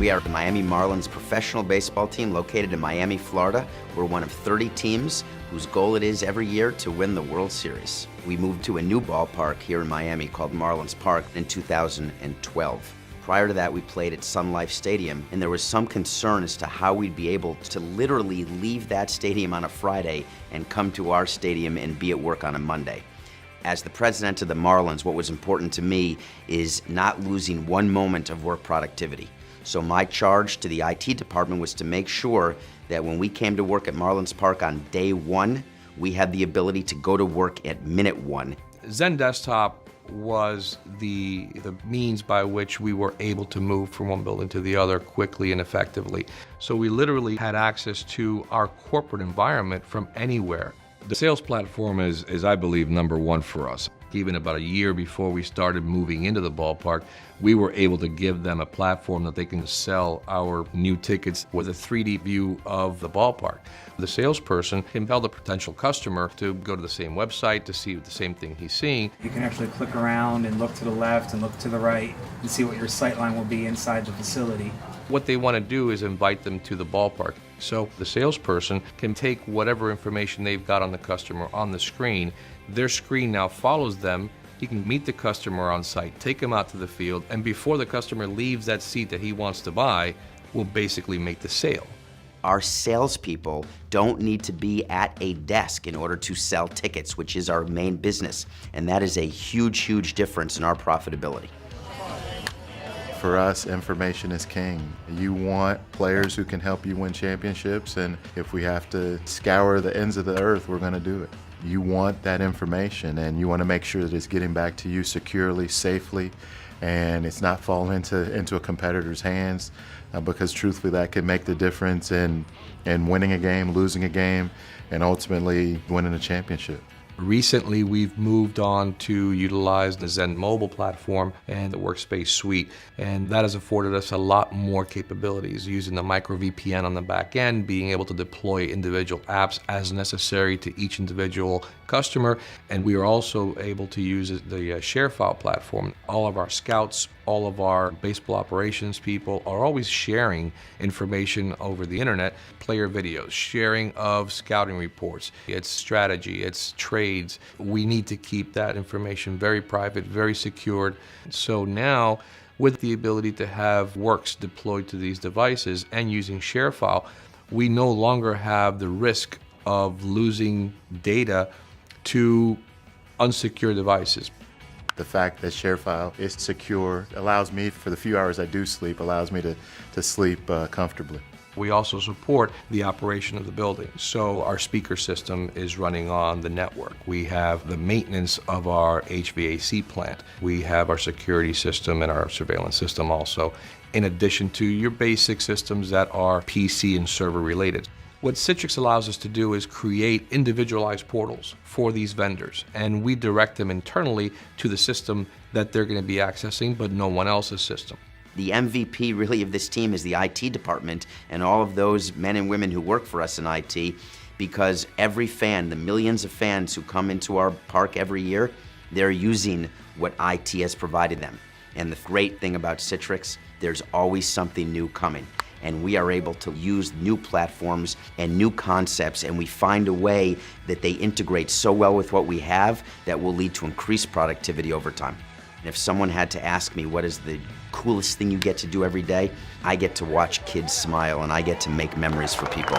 We are the Miami Marlins professional baseball team located in Miami, Florida. We're one of 30 teams whose goal it is every year to win the World Series. We moved to a new ballpark here in Miami called Marlins Park in 2012. Prior to that, we played at Sun Life Stadium, and there was some concern as to how we'd be able to literally leave that stadium on a Friday and come to our stadium and be at work on a Monday. As the president of the Marlins, what was important to me is not losing one moment of work productivity. So my charge to the IT department was to make sure that when we came to work at Marlins Park on day one, we had the ability to go to work at minute one. XenDesktop was the means by which we were able to move from one building to the other quickly and effectively. So we literally had access to our corporate environment from anywhere. The sales platform is, I believe, number one for us. Even about a year before we started moving into the ballpark, we were able to give them a platform that they can sell our new tickets with a 3D view of the ballpark. The salesperson can tell the potential customer to go to the same website to see the same thing he's seeing. You can actually click around and look to the left and look to the right and see what your sight line will be inside the facility. What they want to do is invite them to the ballpark. So the salesperson can take whatever information they've got on the customer on the screen. Their screen now follows them. He can meet the customer on site, take him out to the field, and before the customer leaves that seat that he wants to buy, will basically make the sale. Our salespeople don't need to be at a desk in order to sell tickets, which is our main business. And that is a huge, huge difference in our profitability. For us, information is king. You want players who can help you win championships, and if we have to scour the ends of the earth, we're going to do it. You want that information, and you want to make sure that it's getting back to you securely, safely, and it's not falling into a competitor's hands, because truthfully that can make the difference in winning a game, losing a game, and ultimately winning a championship. Recently, we've moved on to utilize the XenMobile platform and the Workspace suite, and that has afforded us a lot more capabilities, using the micro VPN on the back end, being able to deploy individual apps as necessary to each individual customer, and we are also able to use the ShareFile platform. All of our scouts, all of our baseball operations people are always sharing information over the internet, player videos, sharing of scouting reports, it's strategy, it's trades. We need to keep that information very private, very secured. So now, with the ability to have works deployed to these devices and using ShareFile, we no longer have the risk of losing data to unsecure devices. The fact that ShareFile is secure allows me, for the few hours I do sleep, allows me to sleep comfortably. We also support the operation of the building. So our speaker system is running on the network. We have the maintenance of our HVAC plant. We have our security system and our surveillance system also, in addition to your basic systems that are PC and server related. What Citrix allows us to do is create individualized portals for these vendors, and we direct them internally to the system that they're going to be accessing, but no one else's system. The MVP really of this team is the IT department and all of those men and women who work for us in IT, because every fan, the millions of fans who come into our park every year, they're using what IT has provided them. And the great thing about Citrix, there's always something new coming. And we are able to use new platforms and new concepts, and we find a way that they integrate so well with what we have that will lead to increased productivity over time. And if someone had to ask me what is the coolest thing you get to do every day, I get to watch kids smile and I get to make memories for people.